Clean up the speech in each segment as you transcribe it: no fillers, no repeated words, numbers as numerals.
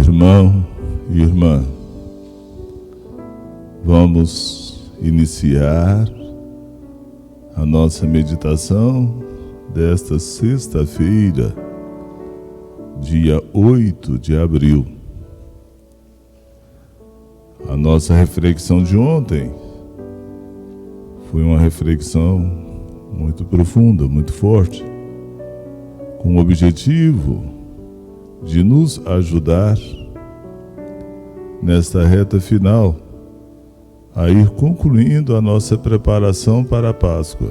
Irmão e irmã, vamos iniciar a nossa meditação desta sexta-feira, dia 8 de abril. A nossa reflexão de ontem foi uma reflexão muito profunda, muito forte, com o objetivo de nos ajudar nesta reta final a ir concluindo a nossa preparação para a Páscoa,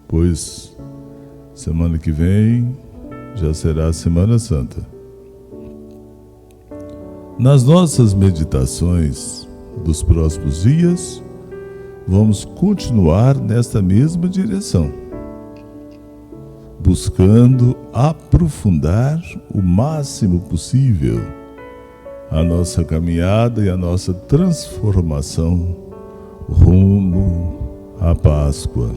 pois semana que vem já será a Semana Santa. Nas nossas meditações dos próximos dias, vamos continuar nesta mesma direção, buscando aprofundar o máximo possível a nossa caminhada e a nossa transformação rumo à Páscoa.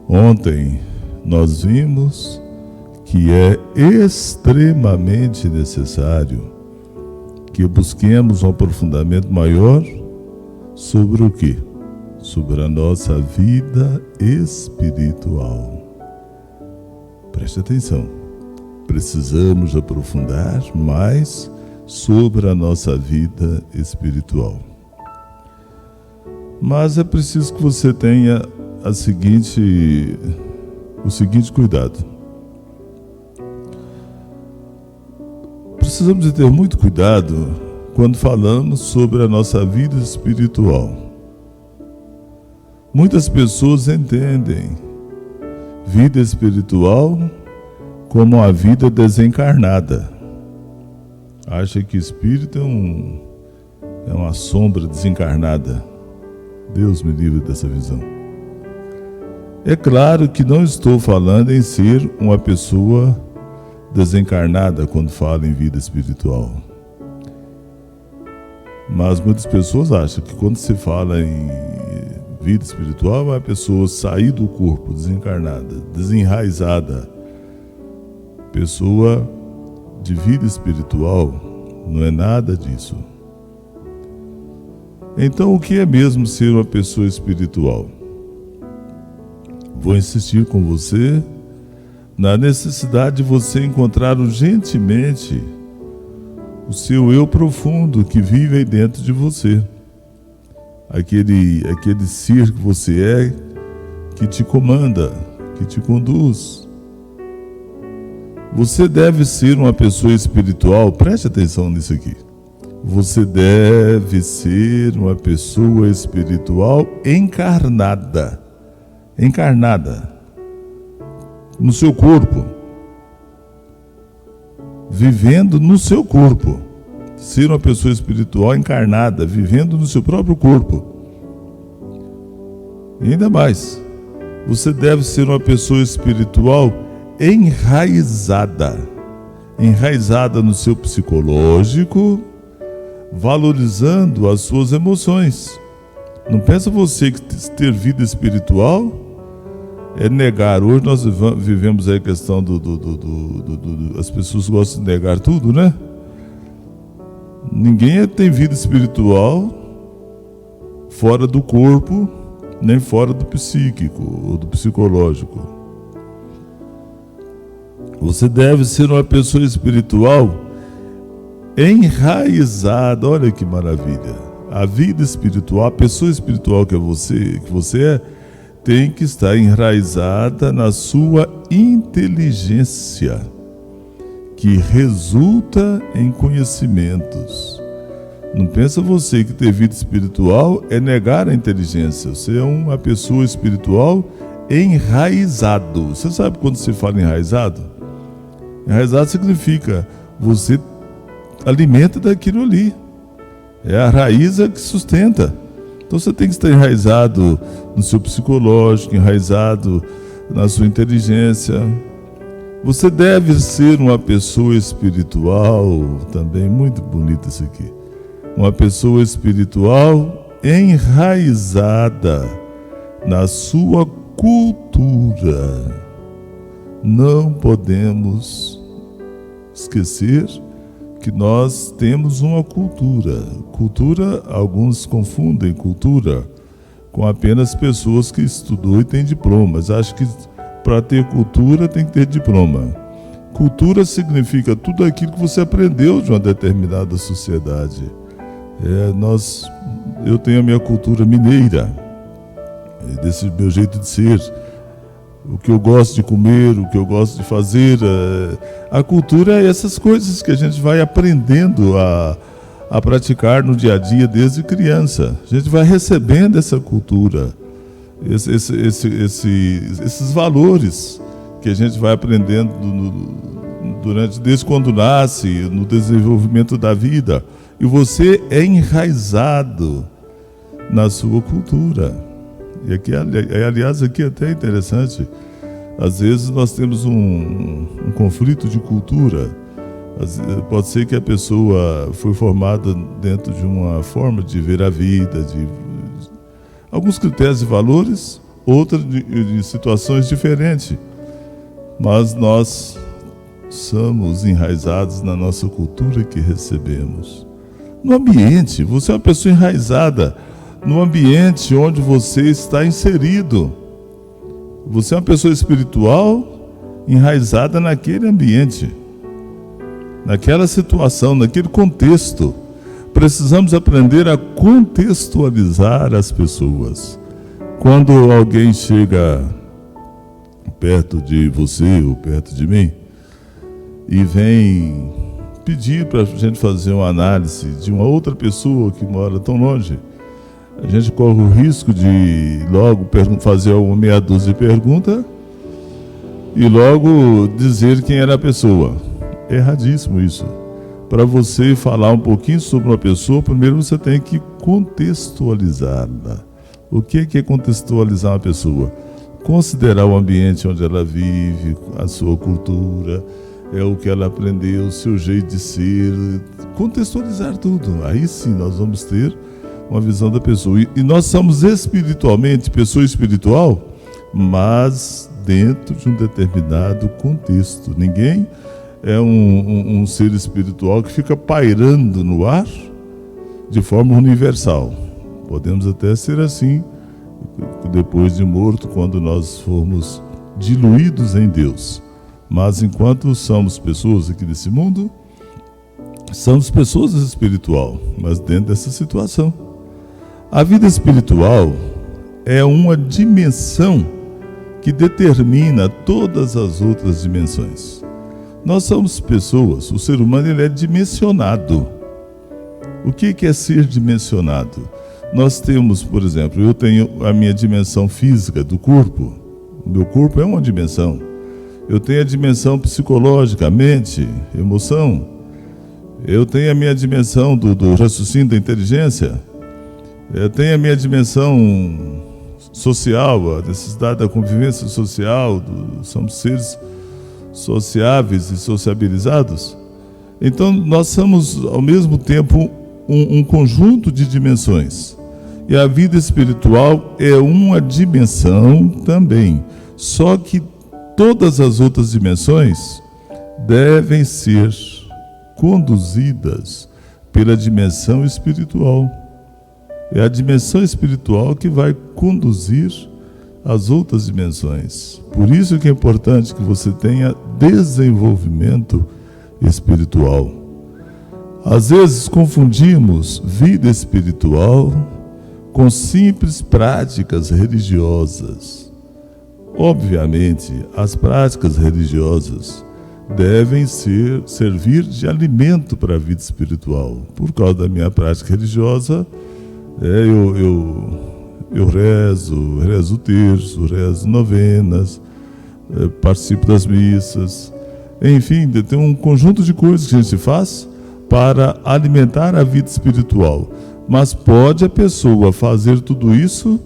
Ontem nós vimos que é extremamente necessário que busquemos um aprofundamento maior sobre o quê? Sobre a nossa vida espiritual. Preste atenção, precisamos aprofundar mais sobre a nossa vida espiritual. Mas é preciso que você tenha o seguinte cuidado. Precisamos de ter muito cuidado quando falamos sobre a nossa vida espiritual. Muitas pessoas entendem vida espiritual como a vida desencarnada. Acha que espírito é uma sombra desencarnada. Deus me livre dessa visão. É claro que não estou falando em ser uma pessoa desencarnada quando falo em vida espiritual. Mas muitas pessoas acham que quando se fala em vida espiritual, é a pessoa sair do corpo, desencarnada, desenraizada. Pessoa de vida espiritual não é nada disso. Então, o que é mesmo ser uma pessoa espiritual? Vou insistir com você na necessidade de você encontrar urgentemente o seu eu profundo que vive aí dentro de você. Aquele ser que você é, que te comanda, que te conduz. Você deve ser uma pessoa espiritual, preste atenção nisso aqui. Você deve ser uma pessoa espiritual encarnada no seu corpo, vivendo no seu corpo. Ser uma pessoa espiritual encarnada, vivendo no seu próprio corpo. E ainda mais, você deve ser uma pessoa espiritual enraizada no seu psicológico, valorizando as suas emoções. Não pensa você que ter vida espiritual é negar. Hoje nós vivemos aí a questão as pessoas gostam de negar tudo, né? Ninguém tem vida espiritual fora do corpo, nem fora do psíquico ou do psicológico. Você deve ser uma pessoa espiritual enraizada. Olha que maravilha. A vida espiritual, a pessoa espiritual que você é, tem que estar enraizada na sua inteligência, que resulta em conhecimentos. Não pensa você que ter vida espiritual é negar a inteligência. Você é uma pessoa espiritual enraizado. Você sabe quando se fala enraizado? Enraizado significa você alimenta daquilo ali. É a raiz que sustenta. Então você tem que estar enraizado no seu psicológico, enraizado na sua inteligência. Você deve ser uma pessoa espiritual, também muito bonito isso aqui. Uma pessoa espiritual enraizada na sua cultura. Não podemos esquecer que nós temos uma cultura. Cultura, alguns confundem cultura com apenas pessoas que estudou e têm diplomas. Acho que para ter cultura tem que ter diploma. Cultura significa tudo aquilo que você aprendeu de uma determinada sociedade. Eu tenho a minha cultura mineira, desse meu jeito de ser, o que eu gosto de comer, o que eu gosto de fazer. A cultura é essas coisas que a gente vai aprendendo a praticar no dia a dia desde criança. A gente vai recebendo essa cultura, esses valores que a gente vai aprendendo desde quando nasce, no desenvolvimento da vida. E você é enraizado na sua cultura. E aqui, aliás, aqui é até interessante. Às vezes nós temos um conflito de cultura. Pode ser que a pessoa foi formada dentro de uma forma de ver a vida, de alguns critérios e valores, outras de situações diferentes. Mas nós somos enraizados na nossa cultura que recebemos. No ambiente, você é uma pessoa enraizada no ambiente onde você está inserido. Você é uma pessoa espiritual enraizada naquele ambiente, naquela situação, naquele contexto. Precisamos aprender a contextualizar as pessoas. Quando alguém chega perto de você ou perto de mim e vem pedir para a gente fazer uma análise de uma outra pessoa que mora tão longe, a gente corre o risco de logo fazer uma meia dúzia de perguntas e logo dizer quem era a pessoa. É erradíssimo isso. Para você falar um pouquinho sobre uma pessoa, primeiro você tem que contextualizá-la. O que é contextualizar uma pessoa? Considerar o ambiente onde ela vive, a sua cultura, o que ela aprendeu, o seu jeito de ser, contextualizar tudo. Aí sim nós vamos ter uma visão da pessoa. E nós somos espiritualmente, pessoa espiritual, mas dentro de um determinado contexto. Ninguém é um ser espiritual que fica pairando no ar de forma universal. Podemos até ser assim depois de morto, quando nós formos diluídos em Deus. Mas enquanto somos pessoas aqui nesse mundo, somos pessoas espiritual, mas dentro dessa situação. A vida espiritual é uma dimensão que determina todas as outras dimensões. Nós somos pessoas, o ser humano ele é dimensionado. O que é ser dimensionado? Nós temos, por exemplo, eu tenho a minha dimensão física do corpo. O meu corpo é uma dimensão. Eu tenho a dimensão psicológica, a mente, emoção. Eu tenho a minha dimensão do raciocínio, da inteligência. Eu tenho a minha dimensão social, a necessidade da convivência social. Somos seres sociáveis e sociabilizados. Então, nós somos, ao mesmo tempo, um conjunto de dimensões. E a vida espiritual é uma dimensão também. Só que todas as outras dimensões devem ser conduzidas pela dimensão espiritual. É a dimensão espiritual que vai conduzir as outras dimensões. Por isso que é importante que você tenha desenvolvimento espiritual. Às vezes confundimos vida espiritual com simples práticas religiosas. Obviamente, as práticas religiosas devem servir de alimento para a vida espiritual. Por causa da minha prática religiosa, eu rezo o terço, rezo novenas, participo das missas. Enfim, tem um conjunto de coisas que a gente faz para alimentar a vida espiritual. Mas pode a pessoa fazer tudo isso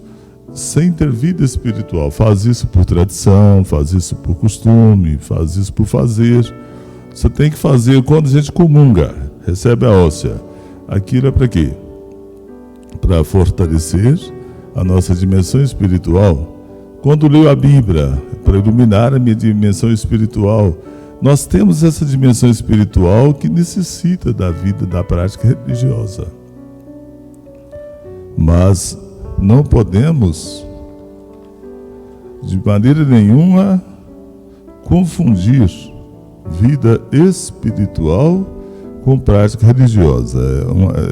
sem ter vida espiritual. Faz isso por tradição, faz isso por costume, faz isso por fazer. Você tem que fazer quando a gente comunga, recebe a hóstia. Aquilo é para quê? Para fortalecer a nossa dimensão espiritual. Quando leio a Bíblia, para iluminar a minha dimensão espiritual, Nós temos essa dimensão espiritual que necessita da vida, da prática religiosa. Mas não podemos, de maneira nenhuma, confundir vida espiritual com prática religiosa.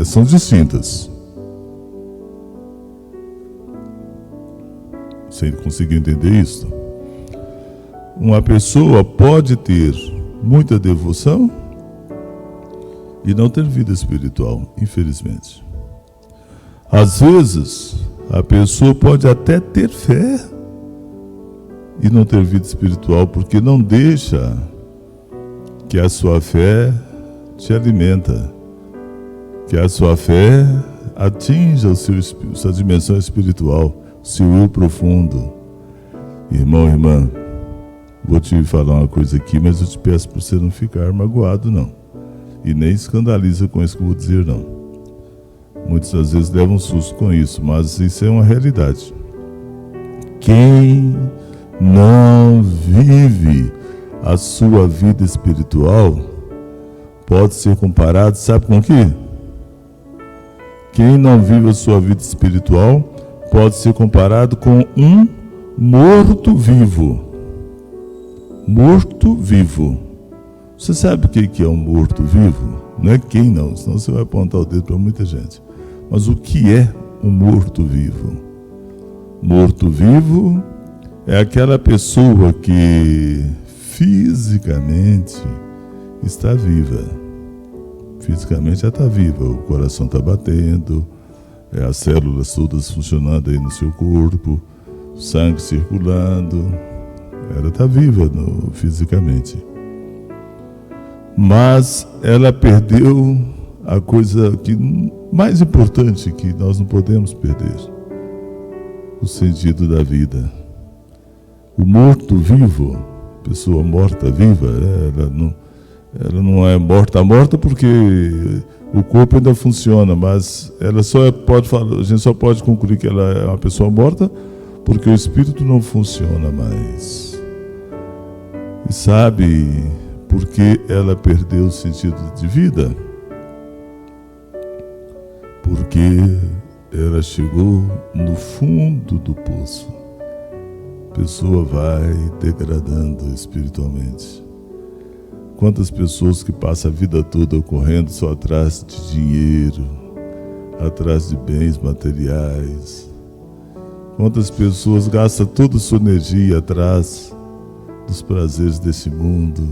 São distintas. Você conseguiu entender isso? Uma pessoa pode ter muita devoção e não ter vida espiritual, infelizmente. Às vezes, a pessoa pode até ter fé e não ter vida espiritual, porque não deixa que a sua fé te alimenta, que a sua fé atinja sua dimensão espiritual, seu eu profundo. Irmão, irmã, vou te falar uma coisa aqui, mas eu te peço para você não ficar magoado, não. E nem escandaliza com isso que eu vou dizer, não. Muitas das vezes levam um susto com isso, mas isso é uma realidade. Quem não vive a sua vida espiritual pode ser comparado, sabe com o quê? Quem não vive a sua vida espiritual pode ser comparado com um morto-vivo. Morto-vivo. Você sabe o que é um morto-vivo? Não é quem não, senão você vai apontar o dedo para muita gente. Mas o que é um morto-vivo? Morto-vivo é aquela pessoa que fisicamente está viva. Fisicamente ela está viva, o coração está batendo, as células todas funcionando aí no seu corpo, sangue circulando, ela está viva fisicamente. Mas ela perdeu a coisa mais importante que nós não podemos perder: o sentido da vida. O morto-vivo, pessoa morta-viva, ela não é morta porque o corpo ainda funciona, mas ela a gente só pode concluir que ela é uma pessoa morta porque o espírito não funciona mais. E sabe por que ela perdeu o sentido de vida? Porque ela chegou no fundo do poço. A pessoa vai degradando espiritualmente. Quantas pessoas que passam a vida toda correndo só atrás de dinheiro, atrás de bens materiais. Quantas pessoas gastam toda a sua energia atrás dos prazeres desse mundo,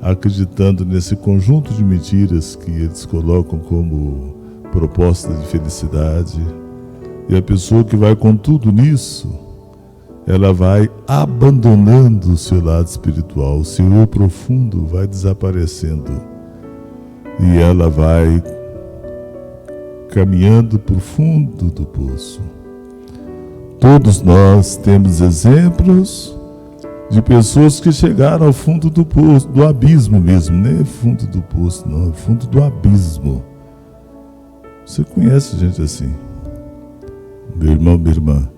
acreditando nesse conjunto de mentiras que eles colocam como proposta de felicidade. E a pessoa que vai com tudo nisso, ela vai abandonando o seu lado espiritual, o seu eu profundo vai desaparecendo. E ela vai caminhando para o fundo do poço. Todos nós temos exemplos de pessoas que chegaram ao fundo do poço, do abismo mesmo, nem fundo do poço, não, fundo do abismo. Você conhece gente assim? Meu irmão, minha irmã.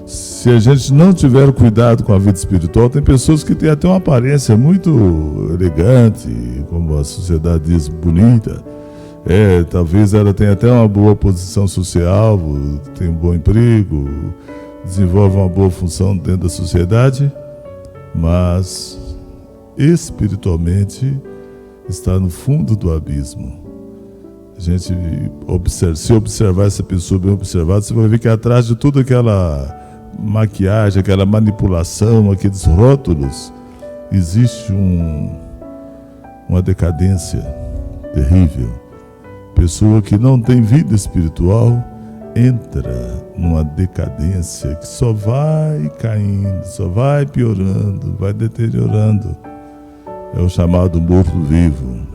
Se a gente não tiver cuidado com a vida espiritual, tem pessoas que têm até uma aparência muito elegante, como a sociedade diz, bonita. Talvez ela tenha até uma boa posição social, tem um bom emprego, desenvolve uma boa função dentro da sociedade, mas espiritualmente está no fundo do abismo. A gente se observar essa pessoa bem observada, você vai ver que atrás de toda aquela maquiagem, aquela manipulação, aqueles rótulos, existe uma decadência terrível. Pessoa que não tem vida espiritual entra numa decadência que só vai caindo, só vai piorando, vai deteriorando. É o chamado morto-vivo.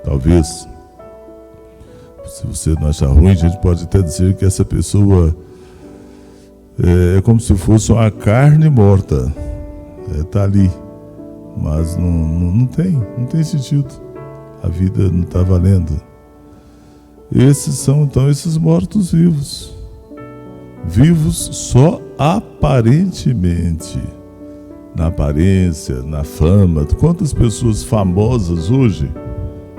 Talvez, se você não achar ruim, a gente pode até dizer que essa pessoa é como se fosse uma carne morta. Está ali, mas não tem sentido. A vida não está valendo. Esses são então esses mortos-vivos. Vivos só aparentemente. na aparência, na fama. Quantas pessoas famosas hoje,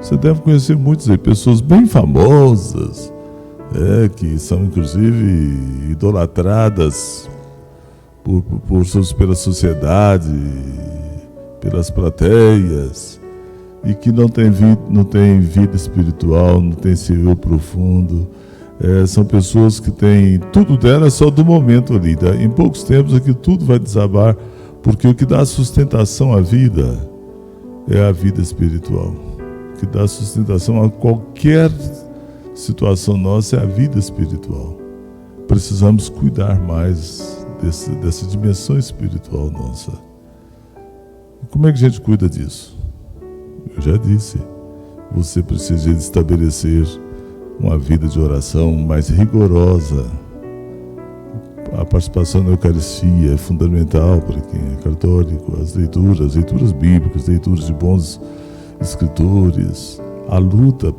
você deve conhecer muitos aí, pessoas bem famosas, que são inclusive idolatradas pela sociedade, pelas plateias, e que não tem vida espiritual, não tem esse eu profundo. São pessoas que têm tudo delas só do momento ali, tá? Em poucos tempos aqui tudo vai desabar, porque o que dá sustentação à vida é a vida espiritual. O que dá sustentação a qualquer situação nossa é a vida espiritual. Precisamos cuidar mais dessa dimensão espiritual nossa. Como é que a gente cuida disso? Eu já disse, você precisa estabelecer uma vida de oração mais rigorosa. A participação na Eucaristia é fundamental para quem é católico. As leituras bíblicas, leituras de bons escritores, a luta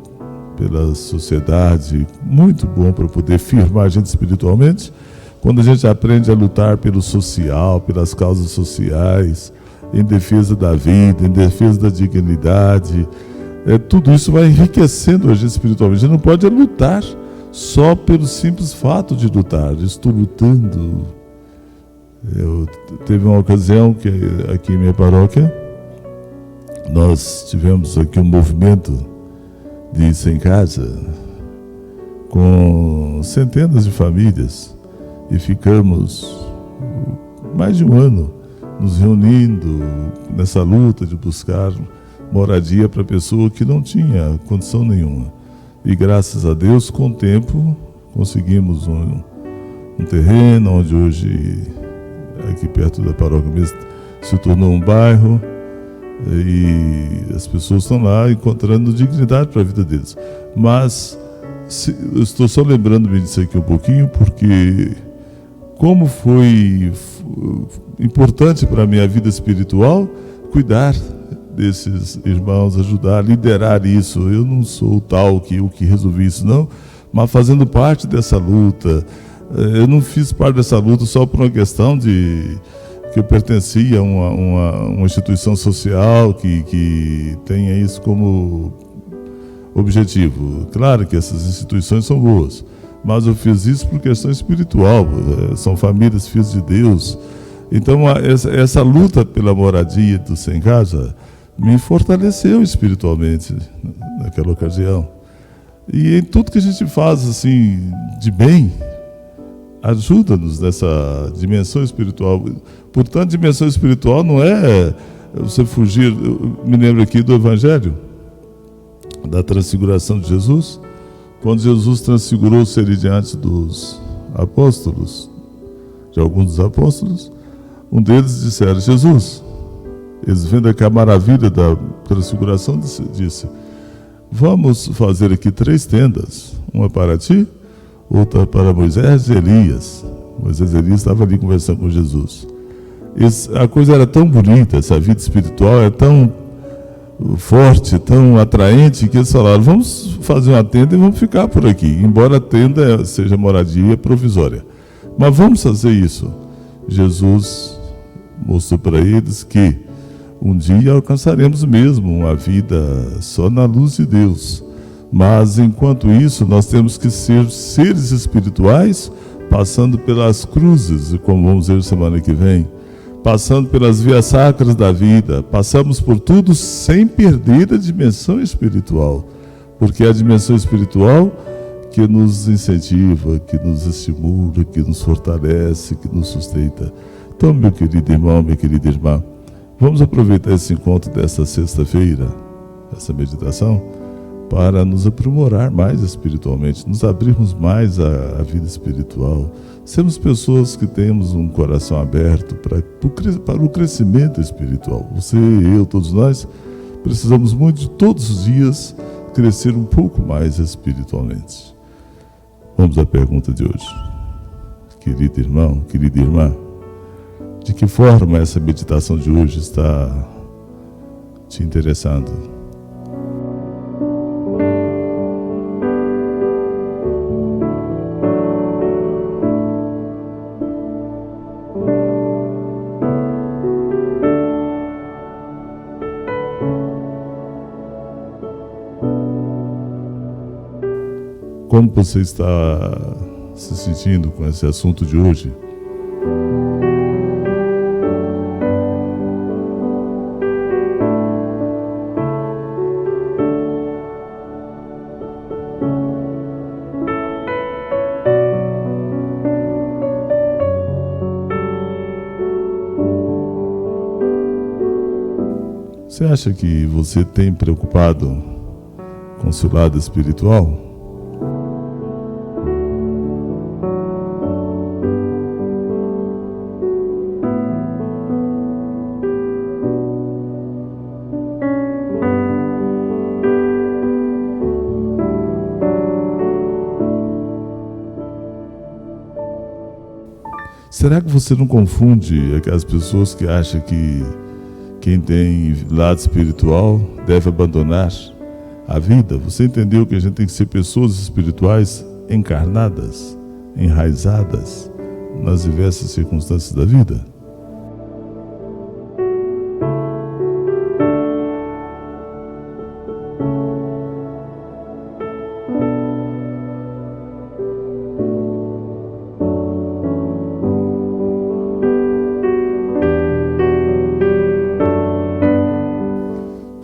pela sociedade, muito bom para poder firmar a gente espiritualmente. Quando a gente aprende a lutar pelo social, pelas causas sociais, em defesa da vida, em defesa da dignidade, tudo isso vai enriquecendo a gente espiritualmente. A gente não pode lutar só pelo simples fato de lutar. Estou lutando. Teve uma ocasião que aqui em minha paróquia nós tivemos aqui um movimento de Isso em Casa com centenas de famílias e ficamos mais de um ano nos reunindo nessa luta de buscar moradia para a pessoa que não tinha condição nenhuma. E graças a Deus, com o tempo, conseguimos um terreno onde hoje, aqui perto da paróquia mesmo, se tornou um bairro, e as pessoas estão lá encontrando dignidade para a vida deles. Mas eu estou só lembrando-me disso aqui um pouquinho, porque como foi importante para a minha vida espiritual cuidar desses irmãos, ajudar, liderar isso. Eu não sou tal que resolvi isso, não, mas fazendo parte dessa luta. Eu não fiz parte dessa luta só por uma questão de que eu pertencia a uma instituição social que tenha isso como objetivo. Claro que essas instituições são boas, mas eu fiz isso por questão espiritual. São famílias, filhos de Deus. Então essa luta pela moradia do sem casa me fortaleceu espiritualmente naquela ocasião. E em tudo que a gente faz assim de bem, ajuda-nos nessa dimensão espiritual. Portanto, dimensão espiritual não é você fugir. Eu me lembro aqui do Evangelho da transfiguração de Jesus, quando Jesus transfigurou-se ali diante dos apóstolos, de alguns dos apóstolos. Um deles disseram: Jesus. Eles vendo aqui a maravilha da transfiguração, disse: vamos fazer aqui 3 tendas, uma para ti, outra para Moisés e Elias. Moisés e Elias estavam ali conversando com Jesus. A coisa era tão bonita, essa vida espiritual é tão forte, tão atraente, que eles falaram: vamos fazer uma tenda e vamos ficar por aqui, embora a tenda seja moradia provisória, mas vamos fazer isso. Jesus mostrou para eles que um dia alcançaremos mesmo uma vida só na luz de Deus. Mas, enquanto isso, nós temos que ser seres espirituais, passando pelas cruzes, como vamos ver semana que vem, passando pelas vias sacras da vida. Passamos por tudo sem perder a dimensão espiritual, porque é a dimensão espiritual que nos incentiva, que nos estimula, que nos fortalece, que nos sustenta. Então, meu querido irmão, minha querida irmã, vamos aproveitar esse encontro desta sexta-feira, essa meditação, para nos aprimorar mais espiritualmente, nos abrirmos mais à vida espiritual. Sermos pessoas que temos um coração aberto para o crescimento espiritual. Você, eu, todos nós, precisamos muito de todos os dias crescer um pouco mais espiritualmente. Vamos à pergunta de hoje. Querido irmão, querida irmã, de que forma essa meditação de hoje está te interessando? como você está se sentindo com esse assunto de hoje? Você acha que você tem preocupado com o seu lado espiritual? Será que você não confunde aquelas pessoas que acham que quem tem lado espiritual deve abandonar a vida? Você entendeu que a gente tem que ser pessoas espirituais encarnadas, enraizadas nas diversas circunstâncias da vida?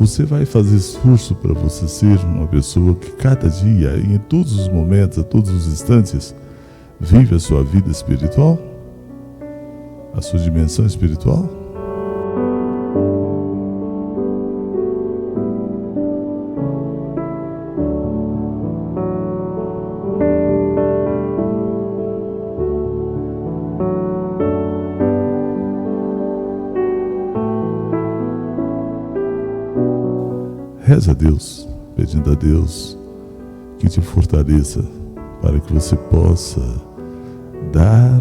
Você vai fazer esforço para você ser uma pessoa que cada dia, em todos os momentos, a todos os instantes, vive a sua vida espiritual? A sua dimensão espiritual? Reza a Deus, pedindo a Deus que te fortaleça para que você possa dar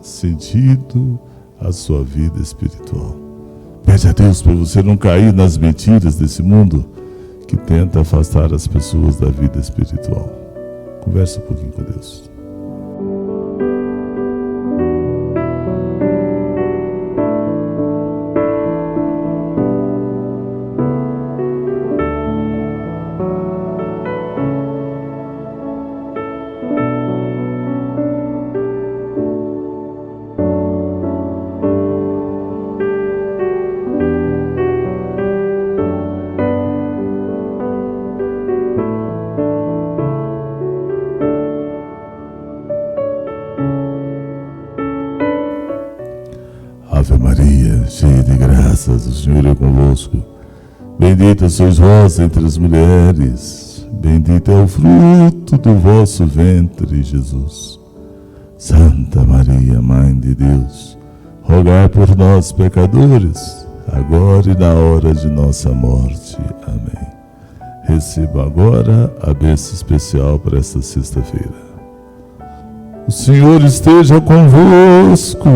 sentido à sua vida espiritual. Pede a Deus para você não cair nas mentiras desse mundo que tenta afastar as pessoas da vida espiritual. Conversa um pouquinho com Deus. Ave Maria, cheia de graças, o Senhor é convosco. Bendita sois vós entre as mulheres, bendito é o fruto do vosso ventre, Jesus. Santa Maria, Mãe de Deus, rogai por nós, pecadores, agora e na hora de nossa morte. Amém. Receba agora a bênção especial para esta sexta-feira. O Senhor esteja convosco.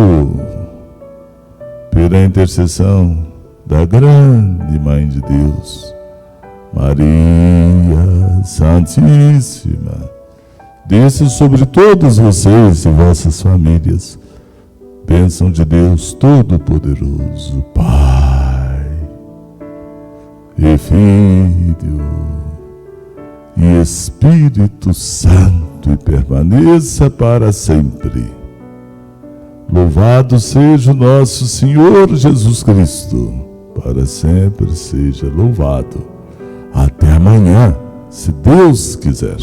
Pela intercessão da grande Mãe de Deus, Maria Santíssima, desça sobre todos vocês e vossas famílias, bênção de Deus Todo-Poderoso, Pai e Filho e Espírito Santo, e permaneça para sempre. Louvado seja o nosso Senhor Jesus Cristo, para sempre seja louvado. Até amanhã, se Deus quiser.